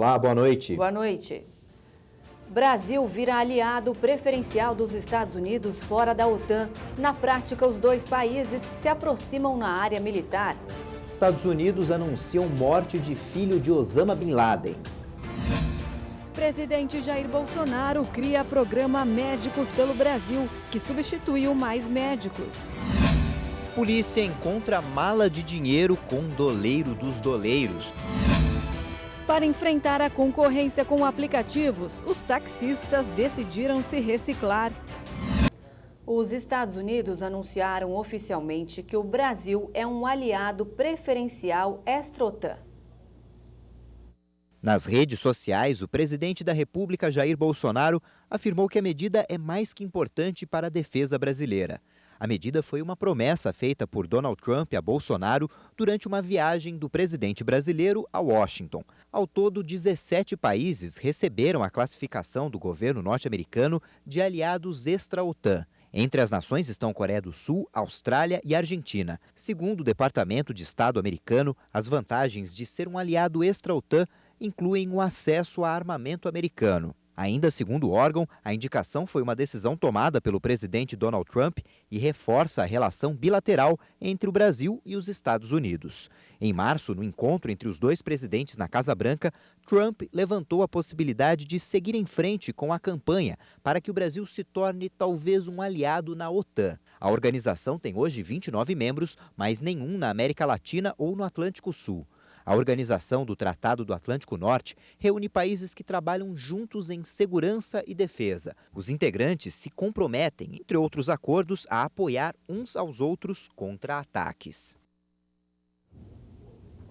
Olá, boa noite. Boa noite. Brasil vira aliado preferencial dos Estados Unidos fora da OTAN. Na prática, os dois países se aproximam na área militar. Estados Unidos anunciam morte de filho de Osama Bin Laden. Presidente Jair Bolsonaro cria programa Médicos pelo Brasil, que substituiu Mais Médicos. Polícia encontra mala de dinheiro com doleiro dos doleiros. Para enfrentar a concorrência com aplicativos, os taxistas decidiram se reciclar. Os Estados Unidos anunciaram oficialmente que o Brasil é um aliado preferencial extra-OTAN. Nas redes sociais, o presidente da República, Jair Bolsonaro, afirmou que a medida é mais que importante para a defesa brasileira. A medida foi uma promessa feita por Donald Trump a Bolsonaro durante uma viagem do presidente brasileiro a Washington. Ao todo, 17 países receberam a classificação do governo norte-americano de aliados extra-OTAN. Entre as nações estão Coreia do Sul, Austrália e Argentina. Segundo o Departamento de Estado americano, as vantagens de ser um aliado extra-OTAN incluem o acesso a armamento americano. Ainda segundo o órgão, a indicação foi uma decisão tomada pelo presidente Donald Trump e reforça a relação bilateral entre o Brasil e os Estados Unidos. Em março, no encontro entre os dois presidentes na Casa Branca, Trump levantou a possibilidade de seguir em frente com a campanha para que o Brasil se torne talvez um aliado na OTAN. A organização tem hoje 29 membros, mas nenhum na América Latina ou no Atlântico Sul. A Organização do Tratado do Atlântico Norte reúne países que trabalham juntos em segurança e defesa. Os integrantes se comprometem, entre outros acordos, a apoiar uns aos outros contra ataques.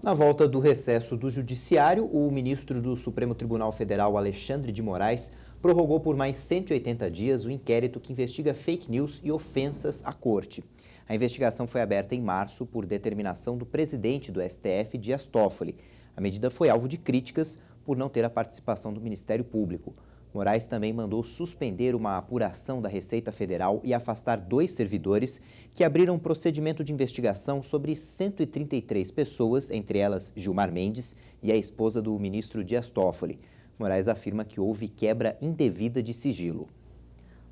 Na volta do recesso do Judiciário, o ministro do Supremo Tribunal Federal, Alexandre de Moraes, prorrogou por mais 180 dias o inquérito que investiga fake news e ofensas à corte. A investigação foi aberta em março por determinação do presidente do STF, Dias Toffoli. A medida foi alvo de críticas por não ter a participação do Ministério Público. Moraes também mandou suspender uma apuração da Receita Federal e afastar 2 servidores que abriram procedimento de investigação sobre 133 pessoas, entre elas Gilmar Mendes e a esposa do ministro Dias Toffoli. Moraes afirma que houve quebra indevida de sigilo.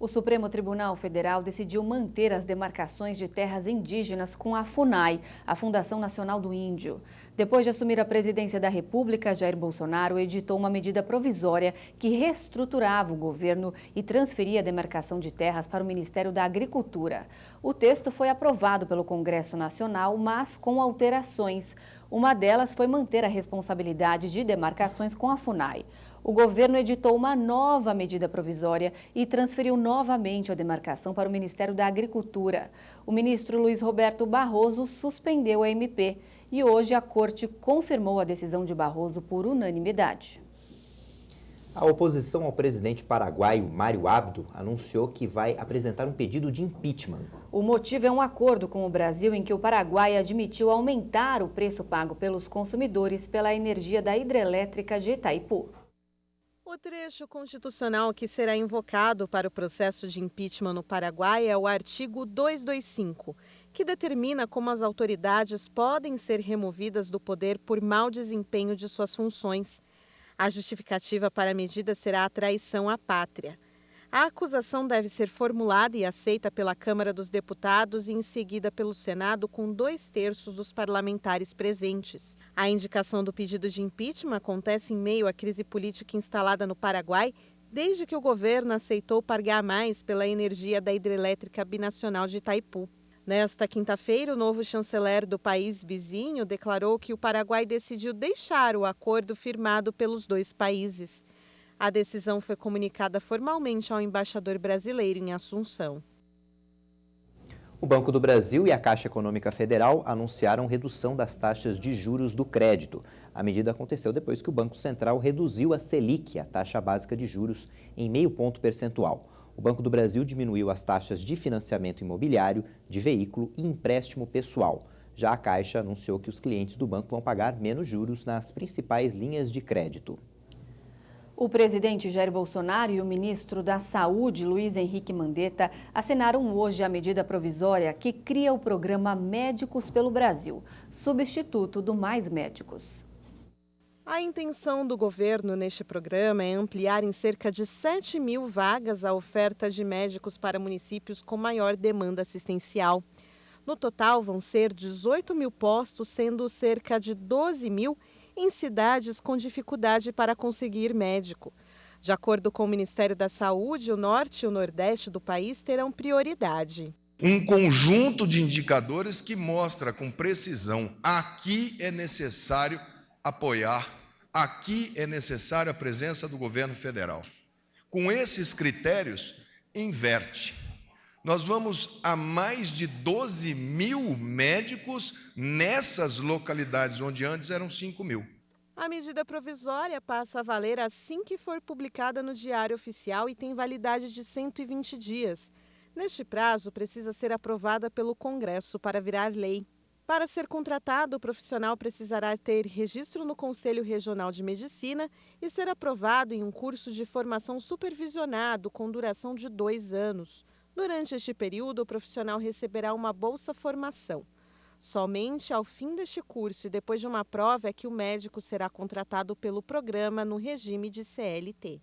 O Supremo Tribunal Federal decidiu manter as demarcações de terras indígenas com a FUNAI, a Fundação Nacional do Índio. Depois de assumir a presidência da República, Jair Bolsonaro editou uma medida provisória que reestruturava o governo e transferia a demarcação de terras para o Ministério da Agricultura. O texto foi aprovado pelo Congresso Nacional, mas com alterações. Uma delas foi manter a responsabilidade de demarcações com a FUNAI. O governo editou uma nova medida provisória e transferiu novamente a demarcação para o Ministério da Agricultura. O ministro Luiz Roberto Barroso suspendeu a MP e hoje a Corte confirmou a decisão de Barroso por unanimidade. A oposição ao presidente paraguaio Mário Abdo anunciou que vai apresentar um pedido de impeachment. O motivo é um acordo com o Brasil em que o Paraguai admitiu aumentar o preço pago pelos consumidores pela energia da hidrelétrica de Itaipu. O trecho constitucional que será invocado para o processo de impeachment no Paraguai é o artigo 225, que determina como as autoridades podem ser removidas do poder por mau desempenho de suas funções. A justificativa para a medida será a traição à pátria. A acusação deve ser formulada e aceita pela Câmara dos Deputados e em seguida pelo Senado com 2/3 dos parlamentares presentes. A indicação do pedido de impeachment acontece em meio à crise política instalada no Paraguai, desde que o governo aceitou pagar mais pela energia da hidrelétrica binacional de Itaipu. Nesta quinta-feira, o novo chanceler do país vizinho declarou que o Paraguai decidiu deixar o acordo firmado pelos dois países. A decisão foi comunicada formalmente ao embaixador brasileiro em Assunção. O Banco do Brasil e a Caixa Econômica Federal anunciaram redução das taxas de juros do crédito. A medida aconteceu depois que o Banco Central reduziu a Selic, a taxa básica de juros, em 0,5 ponto percentual. O Banco do Brasil diminuiu as taxas de financiamento imobiliário, de veículo e empréstimo pessoal. Já a Caixa anunciou que os clientes do banco vão pagar menos juros nas principais linhas de crédito. O presidente Jair Bolsonaro e o ministro da Saúde, Luiz Henrique Mandetta, assinaram hoje a medida provisória que cria o programa Médicos pelo Brasil, substituto do Mais Médicos. A intenção do governo neste programa é ampliar em cerca de 7.000 vagas a oferta de médicos para municípios com maior demanda assistencial. No total, vão ser 18.000 postos, sendo cerca de 12.000 em cidades com dificuldade para conseguir médico. De acordo com o Ministério da Saúde, o norte e o nordeste do país terão prioridade. Um conjunto de indicadores que mostra com precisão: aqui é necessário apoiar, aqui é necessária a presença do governo federal. Com esses critérios, inverte. Nós vamos a mais de 12.000 médicos nessas localidades, onde antes eram 5.000. A medida provisória passa a valer assim que for publicada no Diário Oficial e tem validade de 120 dias. Neste prazo, precisa ser aprovada pelo Congresso para virar lei. Para ser contratado, o profissional precisará ter registro no Conselho Regional de Medicina e ser aprovado em um curso de formação supervisionado com duração de 2 anos. Durante este período, o profissional receberá uma bolsa-formação. Somente ao fim deste curso e depois de uma prova é que o médico será contratado pelo programa no regime de CLT.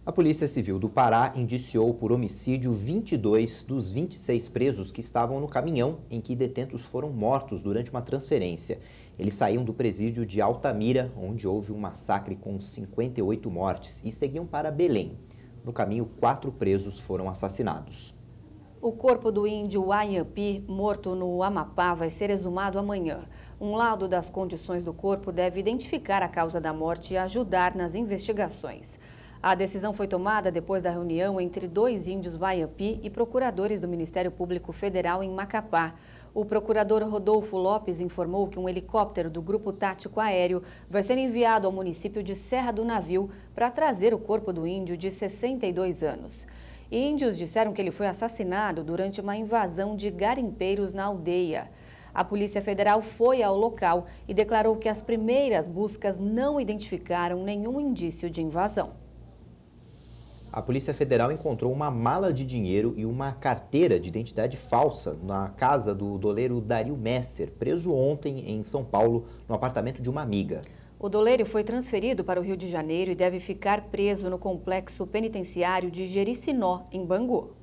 A Polícia Civil do Pará indiciou por homicídio 22 dos 26 presos que estavam no caminhão em que detentos foram mortos durante uma transferência. Eles saíam do presídio de Altamira, onde houve um massacre com 58 mortes, e seguiam para Belém. No caminho, 4 presos foram assassinados. O corpo do índio Ayampi, morto no Amapá, vai ser exumado amanhã. Um laudo das condições do corpo deve identificar a causa da morte e ajudar nas investigações. A decisão foi tomada depois da reunião entre 2 índios Waiampi e procuradores do Ministério Público Federal em Macapá. O procurador Rodolfo Lopes informou que um helicóptero do Grupo Tático Aéreo vai ser enviado ao município de Serra do Navio para trazer o corpo do índio de 62 anos. Índios disseram que ele foi assassinado durante uma invasão de garimpeiros na aldeia. A Polícia Federal foi ao local e declarou que as primeiras buscas não identificaram nenhum indício de invasão. A Polícia Federal encontrou uma mala de dinheiro e uma carteira de identidade falsa na casa do doleiro Dario Messer, preso ontem em São Paulo, no apartamento de uma amiga. O doleiro foi transferido para o Rio de Janeiro e deve ficar preso no complexo penitenciário de Jericinó, em Bangu.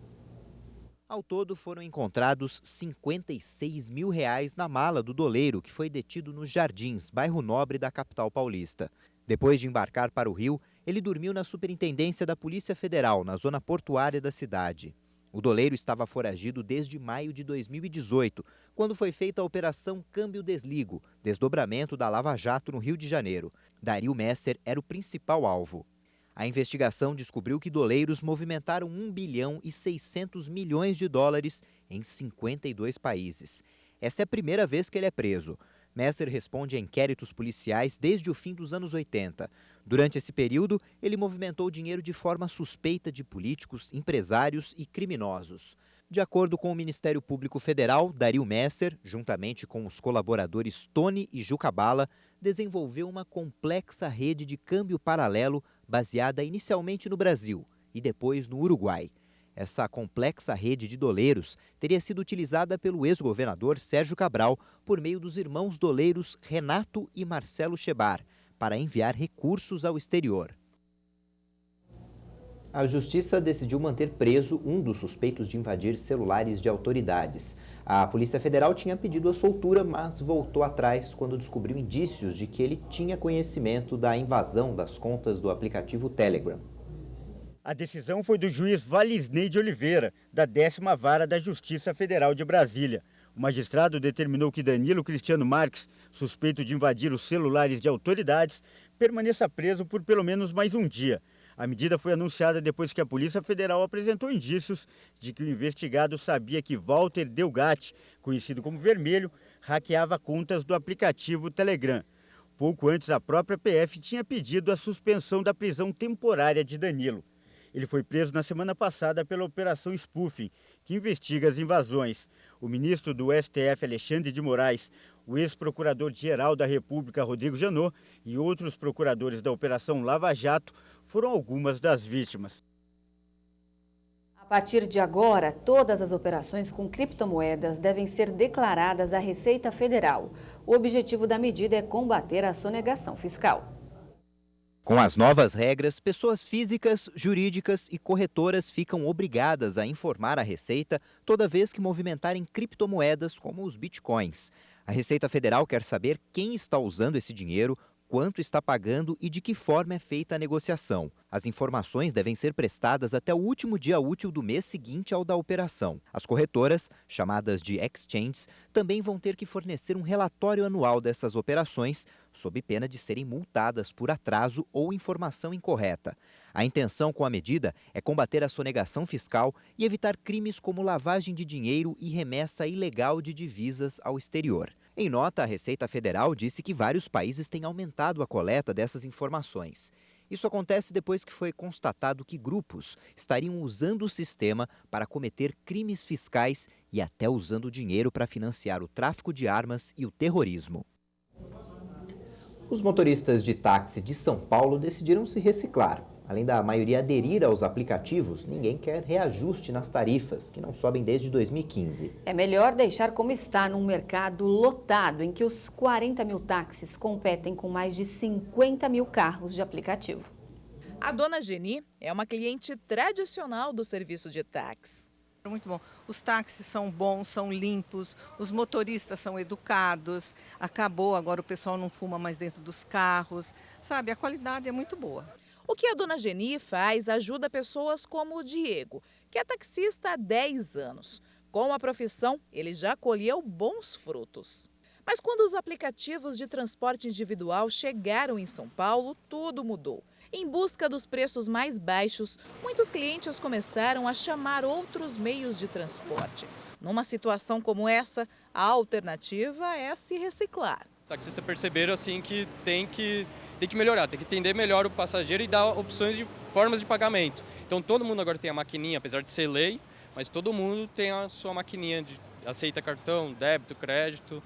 Ao todo, foram encontrados R$56 mil na mala do doleiro, que foi detido nos Jardins, bairro nobre da capital paulista. Depois de embarcar para o Rio, ele dormiu na Superintendência da Polícia Federal, na zona portuária da cidade. O doleiro estava foragido desde maio de 2018, quando foi feita a Operação Câmbio Desligo, desdobramento da Lava Jato no Rio de Janeiro. Dario Messer era o principal alvo. A investigação descobriu que doleiros movimentaram US$ 1 bilhão e 600 milhões em 52 países. Essa é a primeira vez que ele é preso. Messer responde a inquéritos policiais desde o fim dos anos 80. Durante esse período, ele movimentou dinheiro de forma suspeita de políticos, empresários e criminosos. De acordo com o Ministério Público Federal, Dario Messer, juntamente com os colaboradores Tony e Juca Bala, desenvolveu uma complexa rede de câmbio paralelo baseada inicialmente no Brasil e depois no Uruguai. Essa complexa rede de doleiros teria sido utilizada pelo ex-governador Sérgio Cabral por meio dos irmãos doleiros Renato e Marcelo Chebar, para enviar recursos ao exterior. A Justiça decidiu manter preso um dos suspeitos de invadir celulares de autoridades. A Polícia Federal tinha pedido a soltura, mas voltou atrás quando descobriu indícios de que ele tinha conhecimento da invasão das contas do aplicativo Telegram. A decisão foi do juiz Valisney de Oliveira, da 10ª Vara da Justiça Federal de Brasília. O magistrado determinou que Danilo Cristiano Marques, suspeito de invadir os celulares de autoridades, permaneça preso por pelo menos mais um dia. A medida foi anunciada depois que a Polícia Federal apresentou indícios de que o investigado sabia que Walter Delgatti, conhecido como Vermelho, hackeava contas do aplicativo Telegram. Pouco antes, a própria PF tinha pedido a suspensão da prisão temporária de Danilo. Ele foi preso na semana passada pela Operação Spoofing, que investiga as invasões. O ministro do STF, Alexandre de Moraes, o ex-procurador-geral da República, Rodrigo Janot, e outros procuradores da Operação Lava Jato foram algumas das vítimas. A partir de agora, todas as operações com criptomoedas devem ser declaradas à Receita Federal. O objetivo da medida é combater a sonegação fiscal. Com as novas regras, pessoas físicas, jurídicas e corretoras ficam obrigadas a informar a Receita toda vez que movimentarem criptomoedas como os bitcoins. A Receita Federal quer saber quem está usando esse dinheiro, quanto está pagando e de que forma é feita a negociação. As informações devem ser prestadas até o último dia útil do mês seguinte ao da operação. As corretoras, chamadas de exchanges, também vão ter que fornecer um relatório anual dessas operações, sob pena de serem multadas por atraso ou informação incorreta. A intenção com a medida é combater a sonegação fiscal e evitar crimes como lavagem de dinheiro e remessa ilegal de divisas ao exterior. Em nota, a Receita Federal disse que vários países têm aumentado a coleta dessas informações. Isso acontece depois que foi constatado que grupos estariam usando o sistema para cometer crimes fiscais e até usando dinheiro para financiar o tráfico de armas e o terrorismo. Os motoristas de táxi de São Paulo decidiram se reciclar. Além da maioria aderir aos aplicativos, ninguém quer reajuste nas tarifas, que não sobem desde 2015. É melhor deixar como está num mercado lotado, em que os 40 mil táxis competem com mais de 50 mil carros de aplicativo. A dona Geni é uma cliente tradicional do serviço de táxi. Muito bom. Os táxis são bons, são limpos, os motoristas são educados, acabou, agora o pessoal não fuma mais dentro dos carros, sabe? A qualidade é muito boa. O que a dona Geni faz ajuda pessoas como o Diego, que é taxista há 10 anos. Com a profissão, ele já colheu bons frutos. Mas quando os aplicativos de transporte individual chegaram em São Paulo, tudo mudou. Em busca dos preços mais baixos, muitos clientes começaram a chamar outros meios de transporte. Numa situação como essa, a alternativa é se reciclar. Os taxistas perceberam assim que tem que melhorar, tem que entender melhor o passageiro e dar opções de formas de pagamento. Então todo mundo agora tem a maquininha, apesar de ser lei, mas todo mundo tem a sua maquininha, aceita cartão, débito, crédito,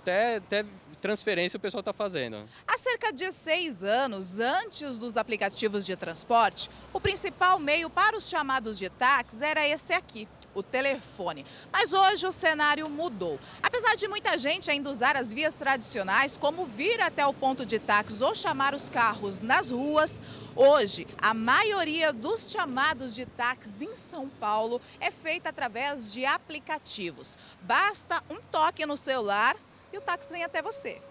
até transferência o pessoal está fazendo. Há cerca de 6 anos, antes dos aplicativos de transporte, o principal meio para os chamados de táxi era esse aqui, o telefone. Mas hoje o cenário mudou. Apesar de muita gente ainda usar as vias tradicionais, como vir até o ponto de táxi ou chamar os carros nas ruas, hoje a maioria dos chamados de táxi em São Paulo é feita através de aplicativos. Basta um toque no celular e o táxi vem até você.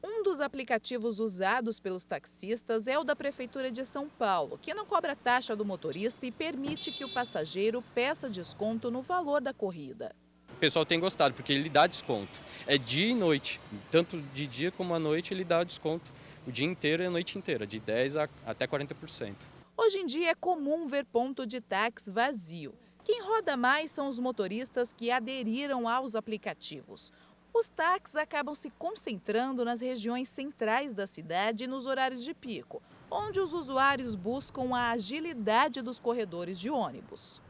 Um dos aplicativos usados pelos taxistas é o da Prefeitura de São Paulo, que não cobra taxa do motorista e permite que o passageiro peça desconto no valor da corrida. O pessoal tem gostado, porque ele dá desconto. É dia e noite, tanto de dia como à noite ele dá desconto. O dia inteiro e a noite inteira, de 10% até 40%. Hoje em dia é comum ver ponto de táxi vazio. Quem roda mais são os motoristas que aderiram aos aplicativos. Os táxis acabam se concentrando nas regiões centrais da cidade e nos horários de pico, onde os usuários buscam a agilidade dos corredores de ônibus.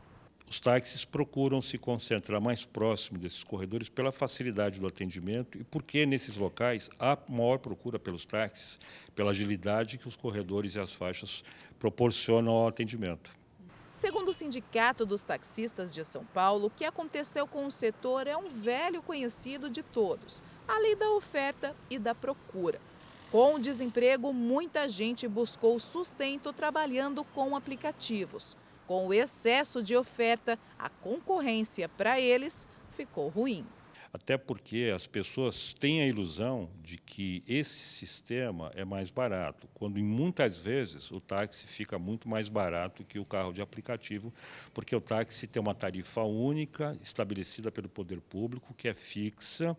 Os táxis procuram se concentrar mais próximo desses corredores pela facilidade do atendimento e porque nesses locais há maior procura pelos táxis, pela agilidade que os corredores e as faixas proporcionam ao atendimento. Segundo o Sindicato dos Taxistas de São Paulo, o que aconteceu com o setor é um velho conhecido de todos, a lei da oferta e da procura. Com o desemprego, muita gente buscou sustento trabalhando com aplicativos. Com o excesso de oferta, a concorrência para eles ficou ruim. Até porque as pessoas têm a ilusão de que esse sistema é mais barato, quando muitas vezes o táxi fica muito mais barato que o carro de aplicativo, porque o táxi tem uma tarifa única, estabelecida pelo poder público, que é fixa,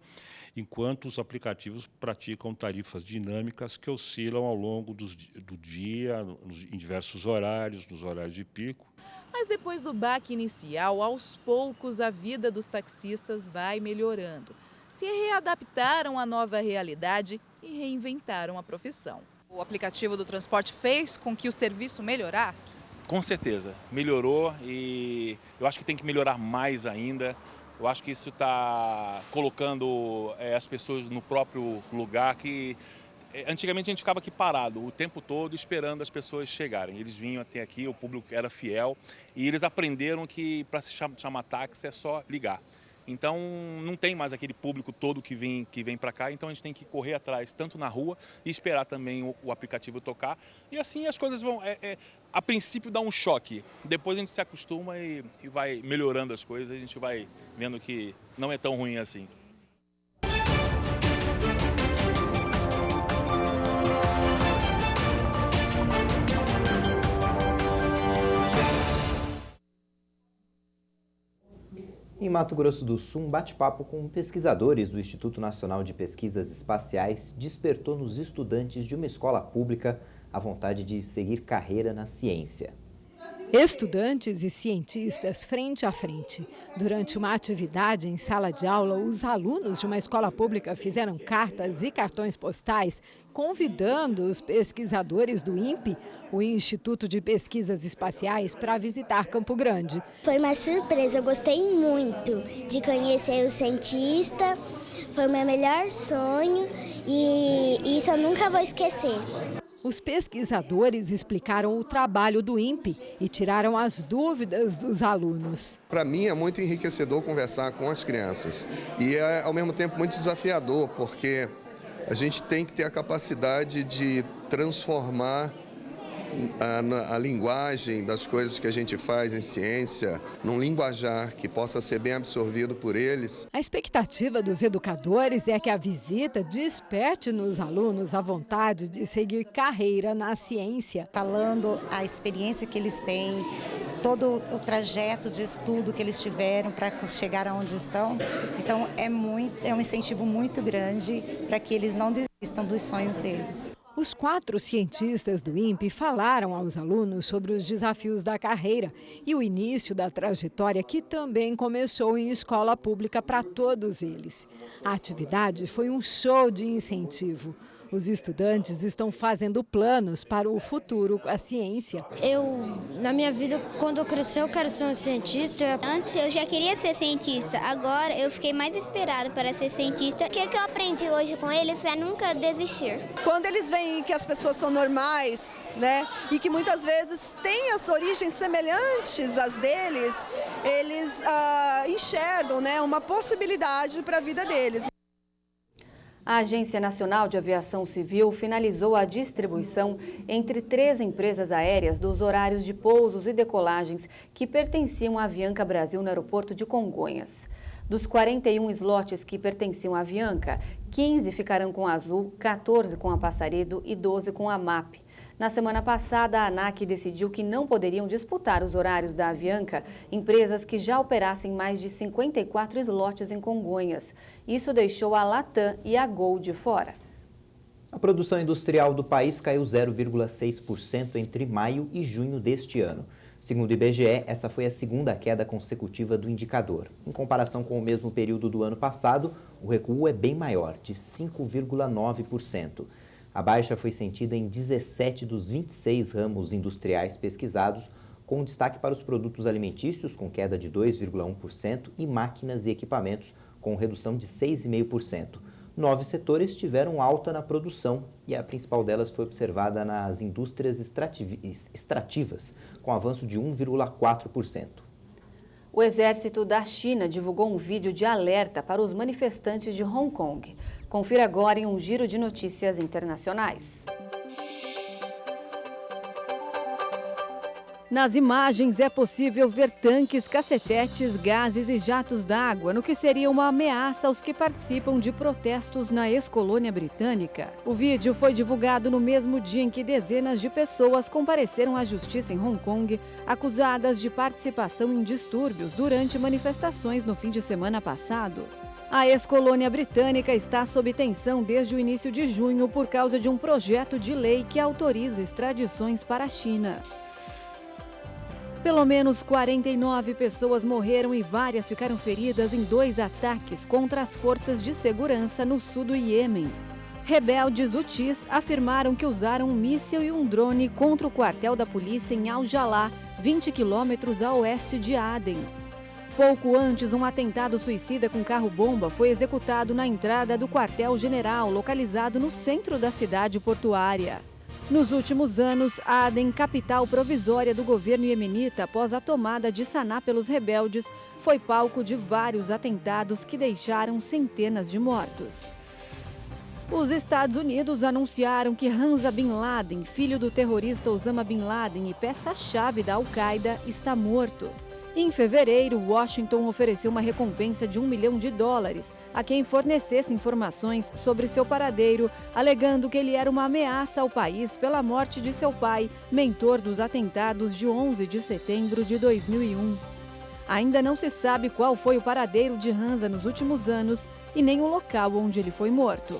enquanto os aplicativos praticam tarifas dinâmicas que oscilam ao longo do dia, em diversos horários, nos horários de pico. Mas depois do baque inicial, aos poucos a vida dos taxistas vai melhorando. Se readaptaram à nova realidade e reinventaram a profissão. O aplicativo do transporte fez com que o serviço melhorasse? Com certeza, melhorou e eu acho que tem que melhorar mais ainda. Eu acho que isso está colocando as pessoas no próprio lugar, que Antigamente a gente ficava aqui parado o tempo todo esperando as pessoas chegarem. Eles vinham até aqui, o público era fiel e eles aprenderam que para se chamar táxi é só ligar. Então não tem mais aquele público todo que vem para cá, então a gente tem que correr atrás, tanto na rua e esperar também o aplicativo tocar. E assim as coisas vão, a princípio dá um choque, depois a gente se acostuma e vai melhorando as coisas, a gente vai vendo que não é tão ruim assim. Em Mato Grosso do Sul, um bate-papo com pesquisadores do Instituto Nacional de Pesquisas Espaciais despertou nos estudantes de uma escola pública a vontade de seguir carreira na ciência. Estudantes e cientistas frente a frente. Durante uma atividade em sala de aula, os alunos de uma escola pública fizeram cartas e cartões postais convidando os pesquisadores do INPE, o Instituto de Pesquisas Espaciais, para visitar Campo Grande. Foi uma surpresa, eu gostei muito de conhecer o cientista, foi o meu melhor sonho e isso eu nunca vou esquecer. Os pesquisadores explicaram o trabalho do INPE e tiraram as dúvidas dos alunos. Para mim é muito enriquecedor conversar com as crianças e é ao mesmo tempo muito desafiador, porque a gente tem que ter a capacidade de transformar a linguagem das coisas que a gente faz em ciência num linguajar que possa ser bem absorvido por eles. A expectativa dos educadores é que a visita desperte nos alunos a vontade de seguir carreira na ciência. Falando a experiência que eles têm, todo o trajeto de estudo que eles tiveram para chegar aonde estão. Então é um incentivo muito grande para que eles não desistam dos sonhos deles. Os 4 cientistas do INPE falaram aos alunos sobre os desafios da carreira e o início da trajetória que também começou em escola pública para todos eles. A atividade foi um show de incentivo. Os estudantes estão fazendo planos para o futuro com a ciência. Na minha vida, quando eu crescer, eu quero ser um cientista. Antes eu já queria ser cientista, agora eu fiquei mais inspirada para ser cientista. O que eu aprendi hoje com eles é nunca desistir. Quando eles veem que as pessoas são normais, né, e que muitas vezes têm as origens semelhantes às deles, eles enxergam, né, uma possibilidade para a vida deles. A Agência Nacional de Aviação Civil finalizou a distribuição entre 3 empresas aéreas dos horários de pousos e decolagens que pertenciam à Avianca Brasil no aeroporto de Congonhas. Dos 41 slots que pertenciam à Avianca, 15 ficarão com a Azul, 14 com a Passaredo e 12 com a MAP. Na semana passada, a ANAC decidiu que não poderiam disputar os horários da Avianca empresas que já operassem mais de 54 slots em Congonhas. Isso deixou a Latam e a Gol de fora. A produção industrial do país caiu 0,6% entre maio e junho deste ano. Segundo o IBGE, essa foi a segunda queda consecutiva do indicador. Em comparação com o mesmo período do ano passado, o recuo é bem maior, de 5,9%. A baixa foi sentida em 17 dos 26 ramos industriais pesquisados, com destaque para os produtos alimentícios, com queda de 2,1%, e máquinas e equipamentos, com redução de 6,5%. 9 setores tiveram alta na produção e a principal delas foi observada nas indústrias extrativas, com avanço de 1,4%. O exército da China divulgou um vídeo de alerta para os manifestantes de Hong Kong. Confira agora em um giro de notícias internacionais. Nas imagens é possível ver tanques, cacetetes, gases e jatos d'água, no que seria uma ameaça aos que participam de protestos na ex-colônia britânica. O vídeo foi divulgado no mesmo dia em que dezenas de pessoas compareceram à justiça em Hong Kong, acusadas de participação em distúrbios durante manifestações no fim de semana passado. A ex-colônia britânica está sob tensão desde o início de junho por causa de um projeto de lei que autoriza extradições para a China. Pelo menos 49 pessoas morreram e várias ficaram feridas em 2 ataques contra as forças de segurança no sul do Iêmen. Rebeldes hutis afirmaram que usaram um míssil e um drone contra o quartel da polícia em Al-Jalá, 20 quilômetros a oeste de Aden. Pouco antes, um atentado suicida com carro-bomba foi executado na entrada do quartel-general, localizado no centro da cidade portuária. Nos últimos anos, Aden, capital provisória do governo iemenita após a tomada de Saná pelos rebeldes, foi palco de vários atentados que deixaram centenas de mortos. Os Estados Unidos anunciaram que Hamza Bin Laden, filho do terrorista Osama Bin Laden e peça-chave da Al-Qaeda, está morto. Em fevereiro, Washington ofereceu uma recompensa de $1 milhão a quem fornecesse informações sobre seu paradeiro, alegando que ele era uma ameaça ao país pela morte de seu pai, mentor dos atentados de 11 de setembro de 2001. Ainda não se sabe qual foi o paradeiro de Hamza nos últimos anos e nem o local onde ele foi morto.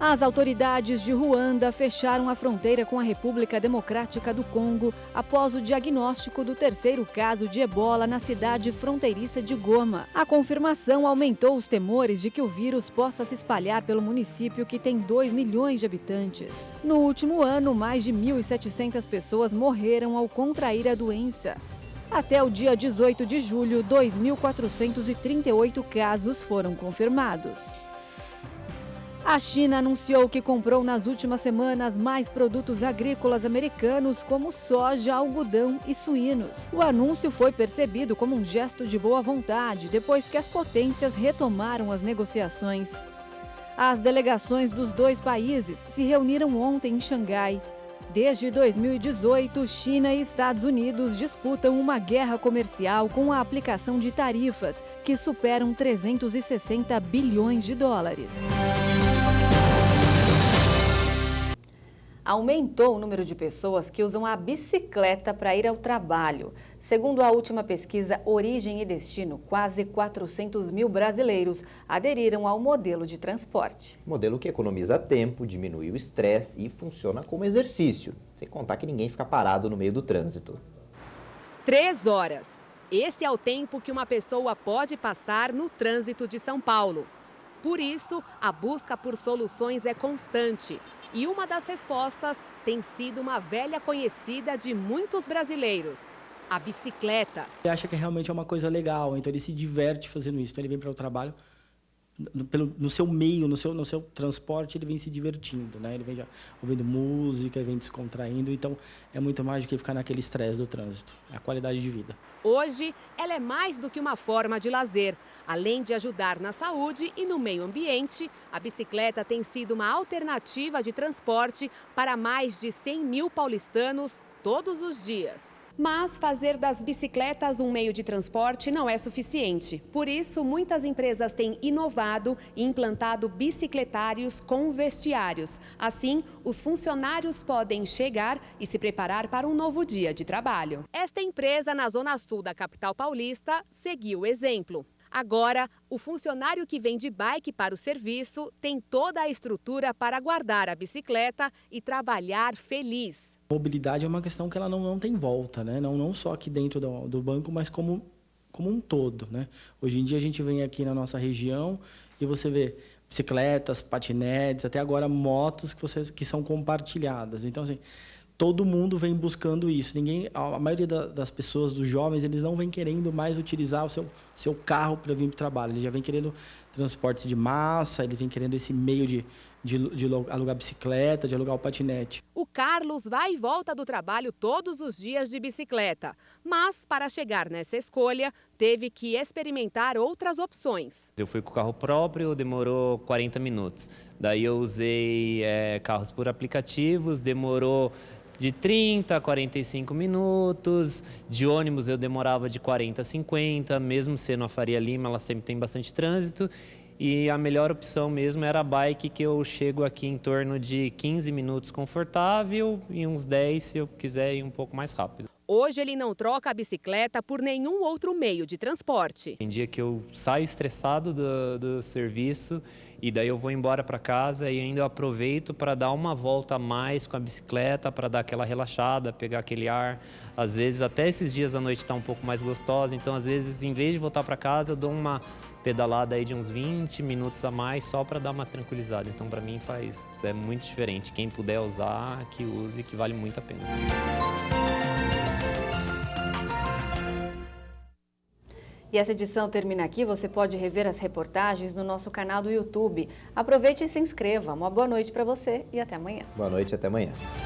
As autoridades de Ruanda fecharam a fronteira com a República Democrática do Congo após o diagnóstico do terceiro caso de ebola na cidade fronteiriça de Goma. A confirmação aumentou os temores de que o vírus possa se espalhar pelo município, que tem 2 milhões de habitantes. No último ano, mais de 1.700 pessoas morreram ao contrair a doença. Até o dia 18 de julho, 2.438 casos foram confirmados. A China anunciou que comprou nas últimas semanas mais produtos agrícolas americanos, como soja, algodão e suínos. O anúncio foi percebido como um gesto de boa vontade depois que as potências retomaram as negociações. As delegações dos dois países se reuniram ontem em Xangai. Desde 2018, China e Estados Unidos disputam uma guerra comercial com a aplicação de tarifas que superam $360 bilhões. Aumentou o número de pessoas que usam a bicicleta para ir ao trabalho. Segundo a última pesquisa Origem e Destino, quase 400 mil brasileiros aderiram ao modelo de transporte. Modelo que economiza tempo, diminui o estresse e funciona como exercício, sem contar que ninguém fica parado no meio do trânsito. 3 horas. Esse é o tempo que uma pessoa pode passar no trânsito de São Paulo. Por isso, a busca por soluções é constante. E uma das respostas tem sido uma velha conhecida de muitos brasileiros: a bicicleta. Ele acha que realmente é uma coisa legal, então ele se diverte fazendo isso. Então ele vem para o trabalho, no seu meio, no seu transporte, ele vem se divertindo, né? Ele vem já ouvindo música, ele vem descontraindo, então é muito mais do que ficar naquele estresse do trânsito, é a qualidade de vida. Hoje, ela é mais do que uma forma de lazer. Além de ajudar na saúde e no meio ambiente, a bicicleta tem sido uma alternativa de transporte para mais de 100 mil paulistanos todos os dias. Mas fazer das bicicletas um meio de transporte não é suficiente. Por isso, muitas empresas têm inovado e implantado bicicletários com vestiários. Assim, os funcionários podem chegar e se preparar para um novo dia de trabalho. Esta empresa, na zona sul da capital paulista, seguiu o exemplo. Agora, o funcionário que vem de bike para o serviço tem toda a estrutura para guardar a bicicleta e trabalhar feliz. Mobilidade é uma questão que ela não tem volta, né? Não só aqui dentro do banco, mas como um todo, né? Hoje em dia a gente vem aqui na nossa região e você vê bicicletas, patinetes, até agora motos que são compartilhadas. Então, assim, todo mundo vem buscando isso. A maioria das pessoas, dos jovens, eles não vem querendo mais utilizar o seu carro para vir para o trabalho. Ele já vem querendo transporte de massa, ele vem querendo esse meio de alugar bicicleta, de alugar o patinete. O Carlos vai e volta do trabalho todos os dias de bicicleta. Mas, para chegar nessa escolha, teve que experimentar outras opções. Eu fui com o carro próprio, demorou 40 minutos. Daí eu usei carros por aplicativos, demorou de 30 a 45 minutos, de ônibus eu demorava de 40 a 50, mesmo sendo a Faria Lima, ela sempre tem bastante trânsito, e a melhor opção mesmo era a bike, que eu chego aqui em torno de 15 minutos confortável e uns 10 se eu quiser ir um pouco mais rápido. Hoje ele não troca a bicicleta por nenhum outro meio de transporte. Tem dia que eu saio estressado do serviço e daí eu vou embora para casa e ainda eu aproveito para dar uma volta a mais com a bicicleta, para dar aquela relaxada, pegar aquele ar. Às vezes, até esses dias à noite está um pouco mais gostosa, então às vezes, em vez de voltar para casa, eu dou uma pedalada aí de uns 20 minutos a mais só para dar uma tranquilizada. Então, para mim, é muito diferente. Quem puder usar, que use, que vale muito a pena. E essa edição termina aqui. Você pode rever as reportagens no nosso canal do YouTube. Aproveite e se inscreva. Uma boa noite para você e até amanhã. Boa noite, até amanhã.